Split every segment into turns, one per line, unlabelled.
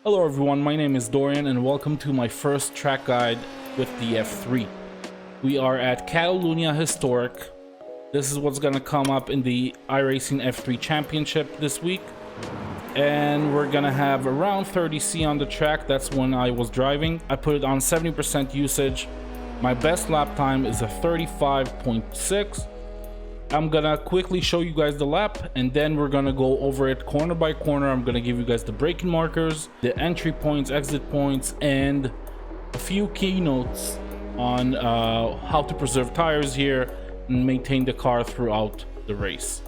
Hello everyone, my name is Dorian and welcome to my first track guide with the F3. We are at Catalunya Historic. This is what's gonna come up in the iRacing F3 Championship this week. And we're gonna have around 30C on the track. That's when I was driving. I put it on 70% usage. My best lap time is a 35.6. I'm gonna quickly show you guys the lap and then we're gonna go over it corner by corner. I'm gonna give you guys the braking markers, the entry points, exit points, and a few keynotes on how to preserve tires here and maintain the car throughout the race.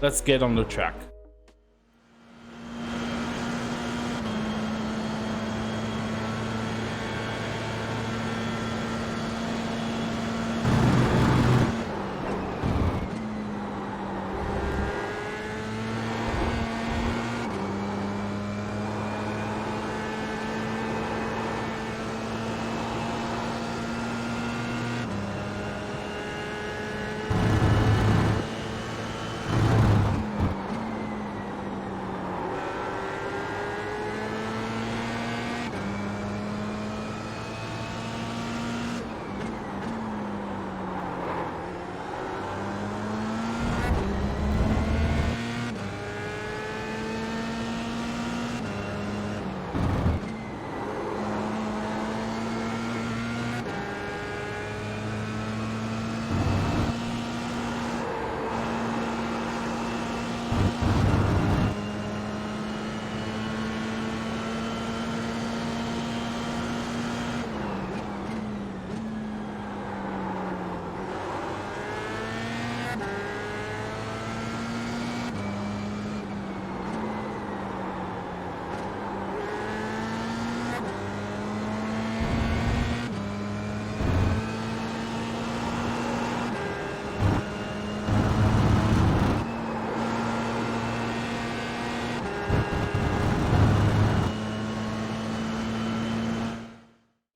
Let's get on the track.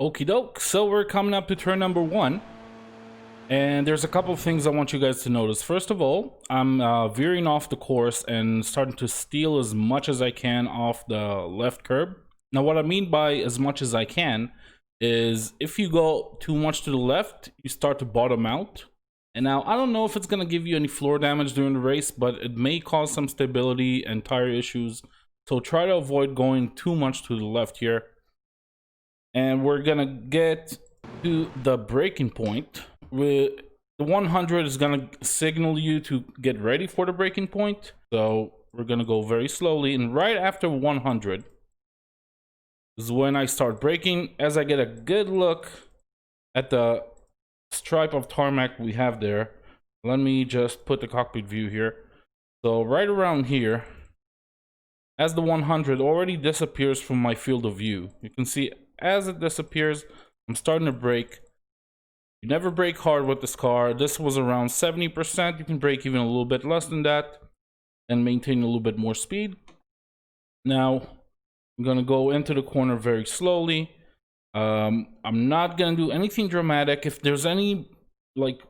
Okie doke, so we're coming up to turn number 1. And there's a couple of things I want you guys to notice. First of all, I'm veering off the course and starting to steal as much as I can off the left curb. Now what I mean by as much as I can is if you go too much to the left, you start to bottom out. And now I don't know if it's going to give you any floor damage during the race, but it may cause some stability and tire issues. So try to avoid going too much to the left here. And we're gonna get to the braking point. The 100 is gonna signal you to get ready for the braking point. So we're gonna go very slowly, and right after 100 is when I start braking. As I get a good look at the stripe of tarmac we have there, let me just put the cockpit view here. So right around here, as the 100 already disappears from my field of view, you can see as it disappears, I'm starting to brake. You never brake hard with this car. This was around 70%. You can brake even a little bit less than that and maintain a little bit more speed. Now, I'm going to go into the corner very slowly. I'm not going to do anything dramatic. If there's any like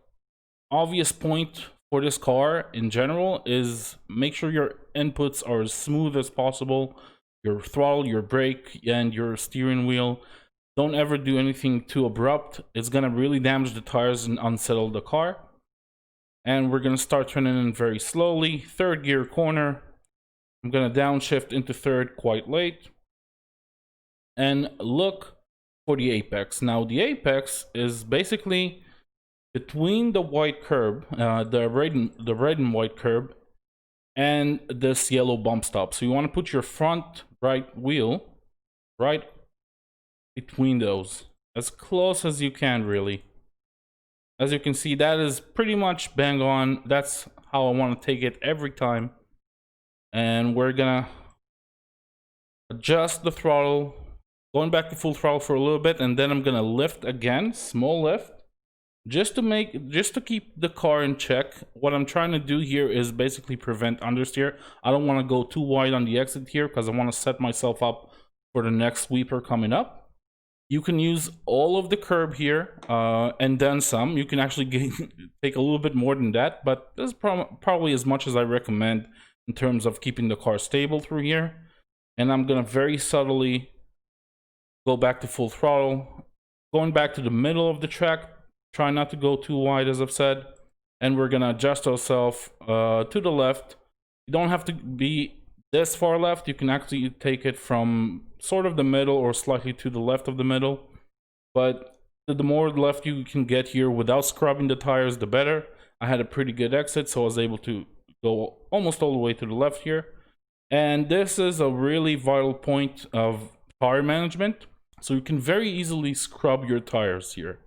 obvious point for this car in general is make sure your inputs are as smooth as possible. Your throttle, your brake, and your steering wheel. Don't ever do anything too abrupt. It's gonna really damage the tires and unsettle the car. And we're gonna start turning in very slowly. Third gear corner. I'm gonna downshift into third quite late. And look for the apex. Now the apex is basically between the white curb, the red and white curb, and this yellow bump stop. So you want to put your front right wheel right between those, as close as you can, really. As you can see, that is pretty much bang on. That's how I want to take it every time. And we're gonna adjust the throttle, going back to full throttle for a little bit, and then I'm gonna lift again, small lift, just to keep the car in check. What I'm trying to do here is basically prevent understeer. I don't want to go too wide on the exit here because I want to set myself up for the next sweeper coming up. You can use all of the curb here and then some. You can actually take a little bit more than that, but this is probably as much as I recommend in terms of keeping the car stable through here. And I'm gonna very subtly go back to full throttle, going back to the middle of the track, try not to go too wide as I've said, and we're gonna adjust ourselves to the left. You don't have to be this far left, you can actually take it from sort of the middle or slightly to the left of the middle, but the more left you can get here without scrubbing the tires, the better. I had a pretty good exit, so I was able to go almost all the way to the left here. And this is a really vital point of tire management. So you can very easily scrub your tires here.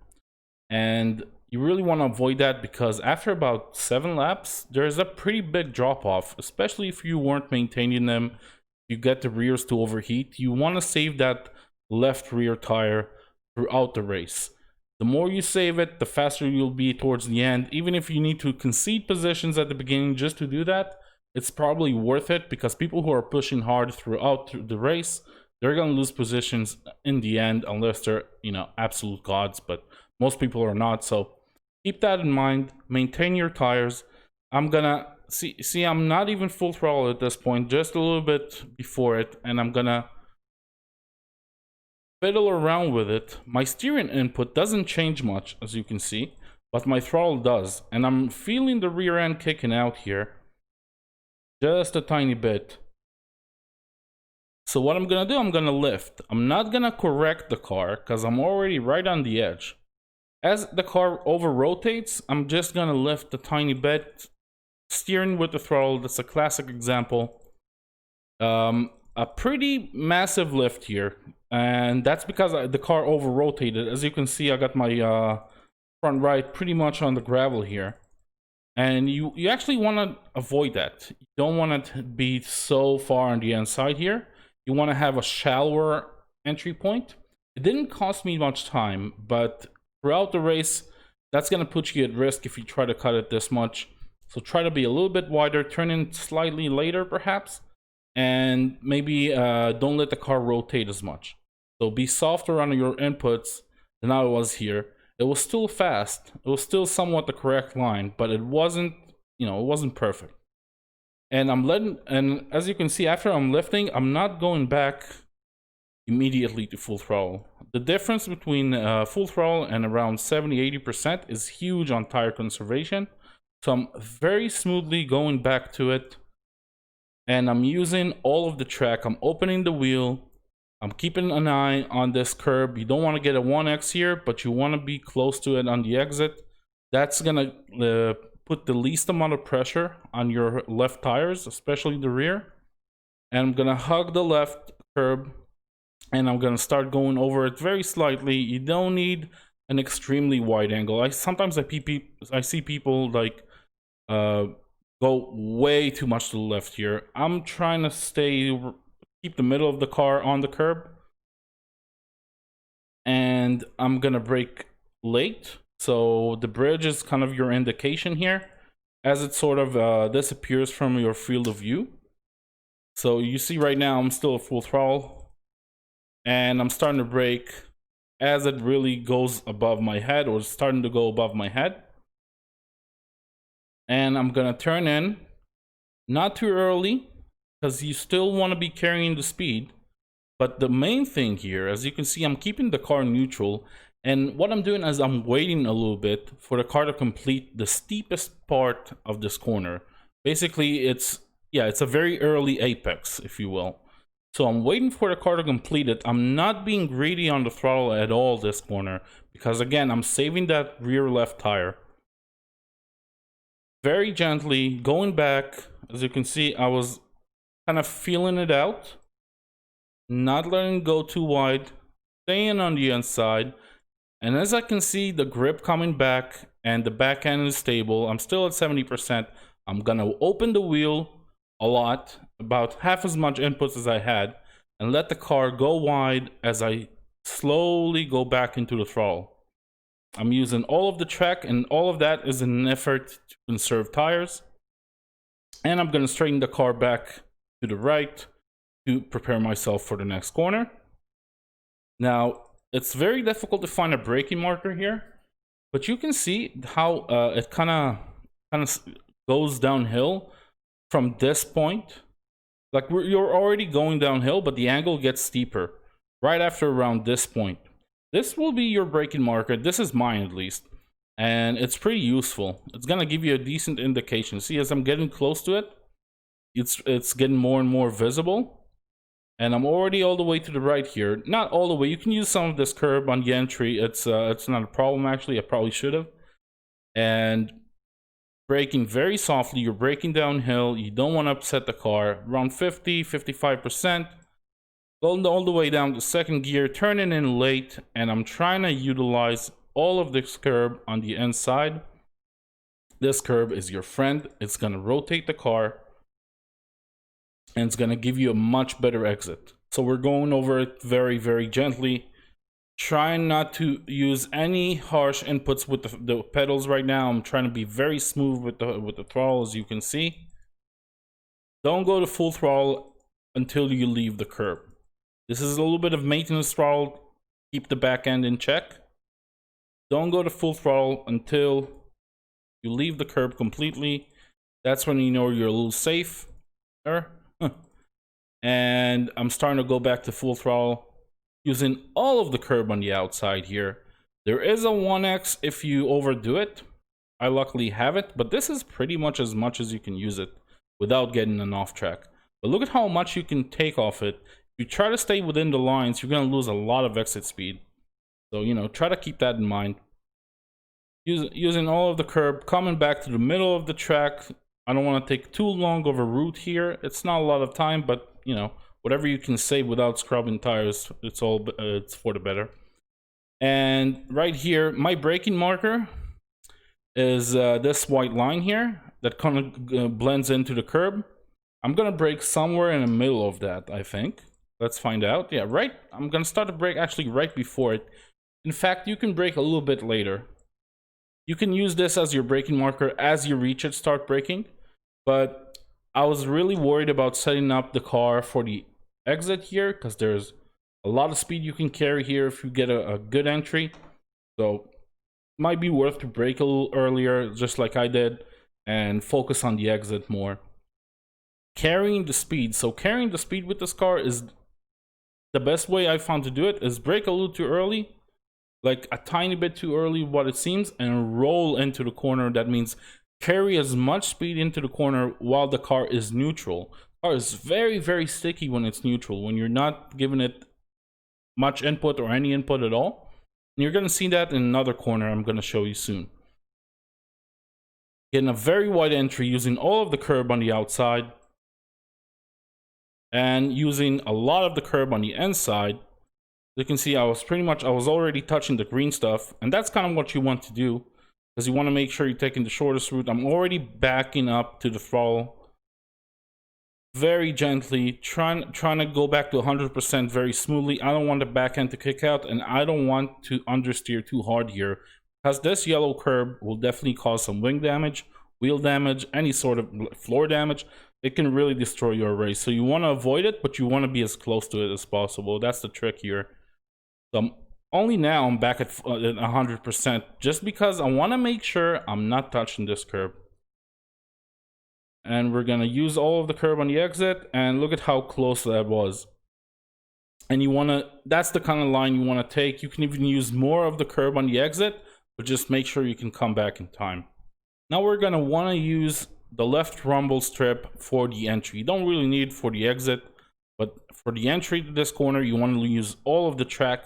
And you really want to avoid that because after about 7 laps, there's a pretty big drop off, especially if you weren't maintaining them. You get the rears to overheat. You want to save that left rear tire throughout the race. The more you save it, the faster you'll be towards the end. Even if you need to concede positions at the beginning just to do that, it's probably worth it because people who are pushing hard throughout the race, they're going to lose positions in the end unless they're, you know, absolute gods, but most people are not. So keep that in mind. Maintain your tires. I'm gonna see I'm not even full throttle at this point, just a little bit before it, and I'm gonna fiddle around with it. My steering input doesn't change much, as you can see, but my throttle does, and I'm feeling the rear end kicking out here just a tiny bit. So what I'm gonna do, I'm gonna lift. I'm not gonna correct the car because I'm already right on the edge. As the car over rotates, I'm just gonna lift a tiny bit, steering with the throttle. That's a classic example. A pretty massive lift here, and that's because the car over rotated. As you can see, I got my front right pretty much on the gravel here. And you actually want to avoid that. You don't want it to be so far on the inside here. You want to have a shallower entry point. It didn't cost me much time, but throughout the race, that's going to put you at risk if you try to cut it this much. So try to be a little bit wider, turn in slightly later perhaps, and maybe don't let the car rotate as much. So be softer on your inputs than I was here. It was still fast. It was still somewhat the correct line, but it wasn't, you know, it wasn't perfect. And I'm letting, and as you can see, after I'm lifting, I'm not going back immediately to full throttle. The difference between full throttle and around 70-80% is huge on tire conservation. So I'm very smoothly going back to it, and I'm using all of the track. I'm opening the wheel. I'm keeping an eye on this curb. You don't want to get a 1x here, but you want to be close to it on the exit. That's gonna put the least amount of pressure on your left tires, especially the rear. And I'm gonna hug the left curb, and I'm gonna start going over it very slightly. You don't need an extremely wide angle. Sometimes I see people like go way too much to the left here. I'm trying to keep the middle of the car on the curb, and I'm gonna brake late. So the bridge is kind of your indication here as it sort of disappears from your field of view. So you see right now I'm still at full throttle, and I'm starting to brake as it really goes above my head, or starting to go above my head. And I'm gonna turn in, not too early, because you still want to be carrying the speed. But the main thing here, as you can see, I'm keeping the car neutral, and what I'm doing is I'm waiting a little bit for the car to complete the steepest part of this corner. Basically, it's a very early apex, if you will. So I'm waiting for the car to complete it. I'm not being greedy on the throttle at all this corner, because again, I'm saving that rear left tire. Very gently, going back. As you can see, I was kind of feeling it out, not letting it go too wide, staying on the inside. And as I can see, the grip coming back and the back end is stable. I'm still at 70%. I'm gonna open the wheel a lot, about half as much inputs as I had, and let the car go wide as I slowly go back into the throttle. I'm using all of the track, and all of that is in an effort to conserve tires. And I'm gonna straighten the car back to the right to prepare myself for the next corner. Now, it's very difficult to find a braking marker here, but you can see how it kind of goes downhill from this point Like you're already going downhill, but the angle gets steeper right after around this point. This will be your braking marker. This is mine at least. And it's pretty useful. It's gonna give you a decent indication. See, as I'm getting close to it, it's getting more and more visible. And I'm already all the way to the right here. Not all the way. You can use some of this curb on the entry. It's not a problem actually. I probably should have. And braking very softly. You're braking downhill. You don't want to upset the car. Around 50, 55%. Going all the way down to second gear, turning in late, and I'm trying to utilize all of this curb on the inside. This curb is your friend. It's going to rotate the car, and it's going to give you a much better exit. So we're going over it very, very gently. Trying not to use any harsh inputs with the pedals right now. I'm trying to be very smooth with the throttle, as you can see. Don't go to full throttle until you leave the curb. This is a little bit of maintenance throttle. Keep the back end in check. Don't go to full throttle until you leave the curb completely. That's when you know you're a little safe. And I'm starting to go back to full throttle, using all of the curb on the outside here. There is a 1x if you overdo it. I luckily have it, but this is pretty much as you can use it without getting an off track. But look at how much you can take off it. If you try to stay within the lines, you're going to lose a lot of exit speed. So, you know, try to keep that in mind. Using all of the curb, coming back to the middle of the track. I don't want to take too long of a route here. It's not a lot of time, but, you know, whatever you can save without scrubbing tires, it's for the better. And right here, my braking marker is this white line here that kind of blends into the curb. I'm going to brake somewhere in the middle of that, I think. Let's find out. Yeah, right. I'm going to start to brake actually right before it. In fact, you can brake a little bit later. You can use this as your braking marker as you reach it, start braking. But I was really worried about setting up the car for the exit here because there's a lot of speed you can carry here if you get a good entry. So it might be worth to brake a little earlier, just like I did, and focus on the exit more. Carrying the speed. So carrying the speed with this car is the best way I found to do it is brake a little too early, like a tiny bit too early what it seems, and roll into the corner. That means carry as much speed into the corner while the car is neutral. The car is very, very sticky when it's neutral, when you're not giving it much input or any input at all. And you're going to see that in another corner I'm going to show you soon. Getting a very wide entry using all of the curb on the outside and using a lot of the curb on the inside. You can see I was already touching the green stuff, and that's kind of what you want to do because you want to make sure you're taking the shortest route. I'm already backing up to the throttle very gently, trying to go back to 100% very smoothly. I don't want the back end to kick out, and I don't want to understeer too hard here because this yellow curb will definitely cause some wing damage, wheel damage, any sort of floor damage. It can really destroy your race. So you want to avoid it, but you want to be as close to it as possible. That's the trick here. So only now I'm back at 100%, just because I want to make sure I'm not touching this curb. And we're going to use all of the curb on the exit, and look at how close that was. And you want to, that's the kind of line you want to take. You can even use more of the curb on the exit, but just make sure you can come back in time. Now we're going to want to use the left rumble strip for the entry. You don't really need for the exit, but for the entry to this corner, you want to use all of the track.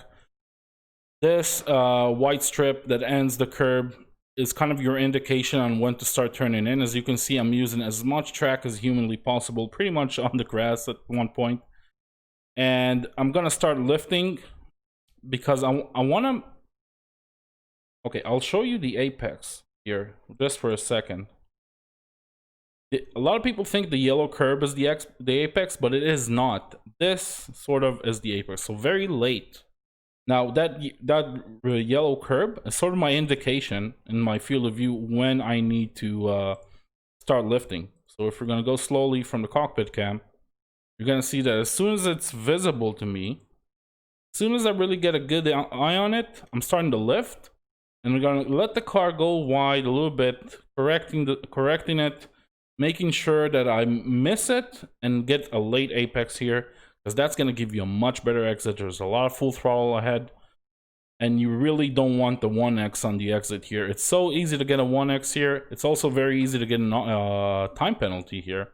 This white strip that ends the curb is kind of your indication on when to start turning in. As you can see, I'm using as much track as humanly possible, pretty much on the grass at one point. And I'm gonna start lifting because I want to. Okay, I'll show you the apex here just for a second. A lot of people think the yellow curb is the apex, but it is not. This sort of is the apex, so very late. Now that yellow curb is sort of my indication in my field of view when I need to start lifting. So if we're gonna go slowly from the cockpit cam, you're gonna see that as soon as it's visible to me, as soon as I really get a good eye on it, I'm starting to lift, and we're gonna let the car go wide a little bit, correcting it, making sure that I miss it and get a late apex here, because that's going to give you a much better exit. There's a lot of full throttle ahead, and you really don't want the 1x on the exit here. It's so easy to get a 1x here. It's also very easy to get a time penalty here.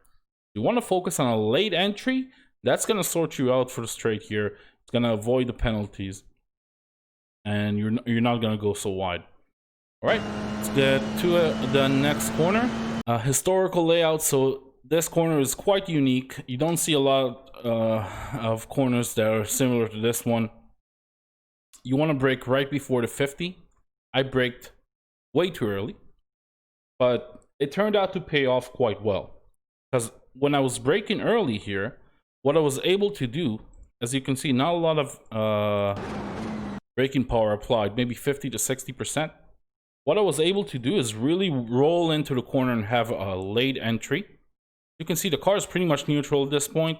You want to focus on a late entry. That's going to sort you out for the straight here. It's going to avoid the penalties, and you're not going to go so wide. All right, let's get to the next corner. Historical layout. So this corner is quite unique. You don't see a lot of corners that are similar to this one. You want to brake right before the 50. I braked way too early, but it turned out to pay off quite well, because when I was braking early here, what I was able to do, as you can see, not a lot of braking power applied, maybe 50 to 60%. What I was able to do is really roll into the corner and have a late entry. You can see the car is pretty much neutral at this point.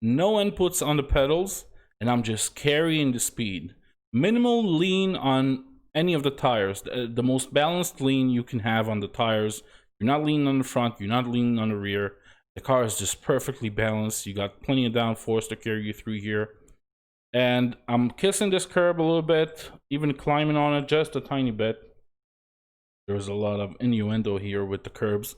No inputs on the pedals, and I'm just carrying the speed. Minimal lean on any of the tires. The most balanced lean you can have on the tires. You're not leaning on the front, you're not leaning on the rear. The car is just perfectly balanced. You got plenty of downforce to carry you through here. And I'm kissing this curb a little bit, even climbing on it just a tiny bit. There's a lot of innuendo here with the curbs.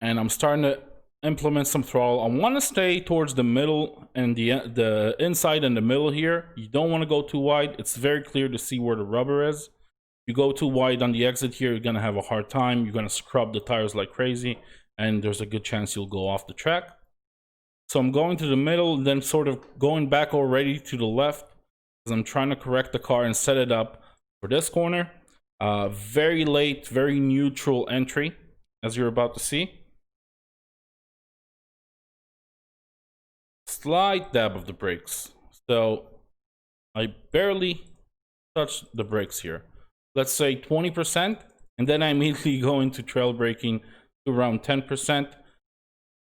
And I'm starting to implement some throttle. I want to stay towards the middle and the inside and the middle here. You don't want to go too wide. It's very clear to see where the rubber is. If you go too wide on the exit here, you're going to have a hard time. You're going to scrub the tires like crazy, and there's a good chance you'll go off the track. So I'm going to the middle, then sort of going back already to the left, because I'm trying to correct the car and set it up for this corner. Very late, very neutral entry, as you're about to see. Slight dab of the brakes. So I barely touch the brakes here. Let's say 20%, and then I immediately go into trail braking to around 10%.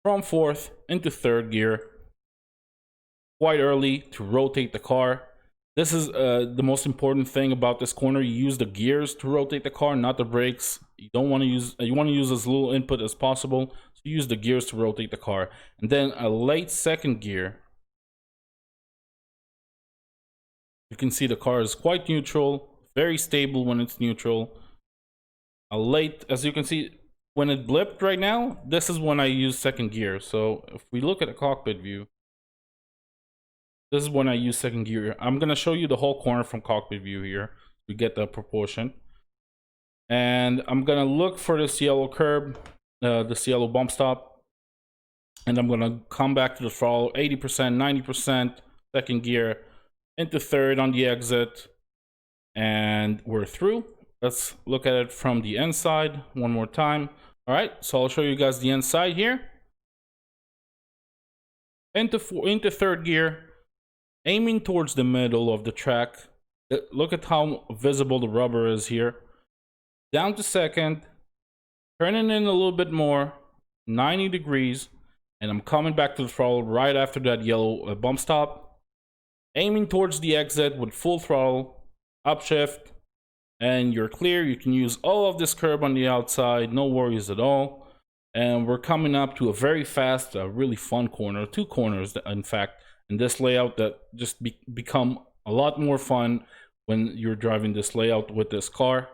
From fourth into third gear, quite early to rotate the car. This is the most important thing about this corner. You use the gears to rotate the car, not the brakes. You don't want to use, you want to use as little input as possible. So you use the gears to rotate the car. And then a late second gear. You can see the car is quite neutral, very stable when it's neutral. A late, as you can see, when it blipped right now, this is when I use second gear. So if we look at a cockpit view, this is when I use second gear. I'm going to show you the whole corner from cockpit view here to get the proportion. And I'm going to look for this yellow curb, this yellow bump stop. And I'm going to come back to the throttle, 80%, 90%, second gear, into third on the exit. And we're through. Let's look at it from the inside one more time. All right, so I'll show you guys the inside here. Into third gear. Aiming towards the middle of the track. Look at how visible the rubber is here. Down to second. Turning in a little bit more. 90 degrees. And I'm coming back to the throttle right after that yellow bump stop. Aiming towards the exit with full throttle. Upshift. And you're clear. You can use all of this curb on the outside. No worries at all. And we're coming up to a very fast, really fun corner. Two corners, in fact, in this layout that just become a lot more fun when you're driving this layout with this car.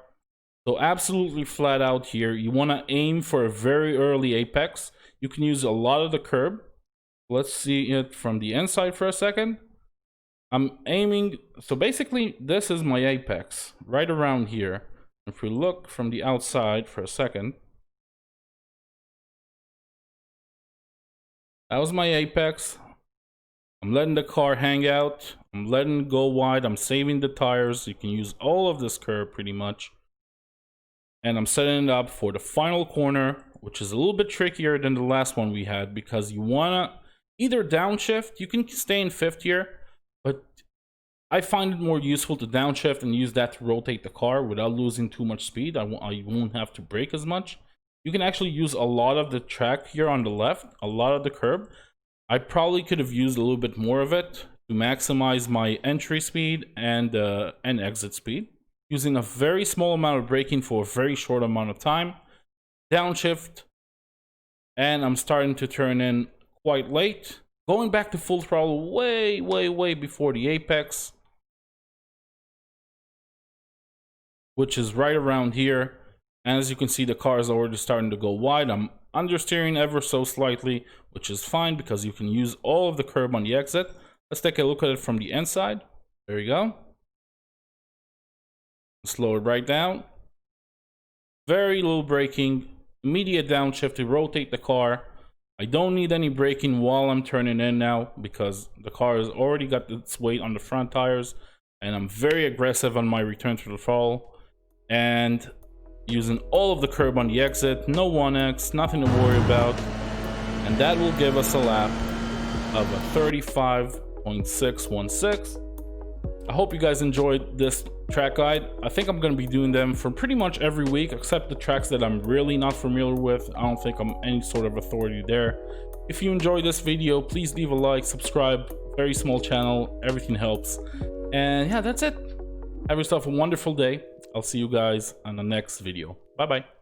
So absolutely flat out here, you want to aim for a very early apex. You can use a lot of the curb. Let's see it from the inside for a second. I'm aiming, so basically this is my apex right around here. If we look from the outside for a second, that was my apex. I'm letting the car hang out. I'm letting it go wide. I'm saving the tires. You can use all of this curb pretty much. And I'm setting it up for the final corner, which is a little bit trickier than the last one we had, because you want to either downshift. You can stay in fifth gear, but I find it more useful to downshift and use that to rotate the car without losing too much speed. I won't have to brake as much. You can actually use a lot of the track here on the left, a lot of the curb. I probably could have used a little bit more of it to maximize my entry speed and exit speed, using a very small amount of braking for a very short amount of time. downshift, and I'm starting to turn in quite late. Going back to full throttle way before the apex, which is right around here. And as you can see, the car is already starting to go wide. I'm understeering ever so slightly, which is fine because you can use all of the curb on the exit. Let's take a look at it from the inside. There you go. Slow it right down. Very little braking. Immediate downshift to rotate the car. I don't need any braking while I'm turning in now because the car has already got its weight on the front tires, and I'm very aggressive on my return to the throttle and using all of the curb on the exit. No 1x, nothing to worry about, and that will give us a lap of a 35.616. I hope you guys enjoyed this track guide. I think I'm going to be doing them for pretty much every week, except the tracks that I'm really not familiar with. I don't think I'm any sort of authority there. If you enjoyed this video, please leave a like, subscribe. Very small channel, everything helps. And yeah, that's it. Have yourself a wonderful day. I'll see you guys on the next video. Bye bye.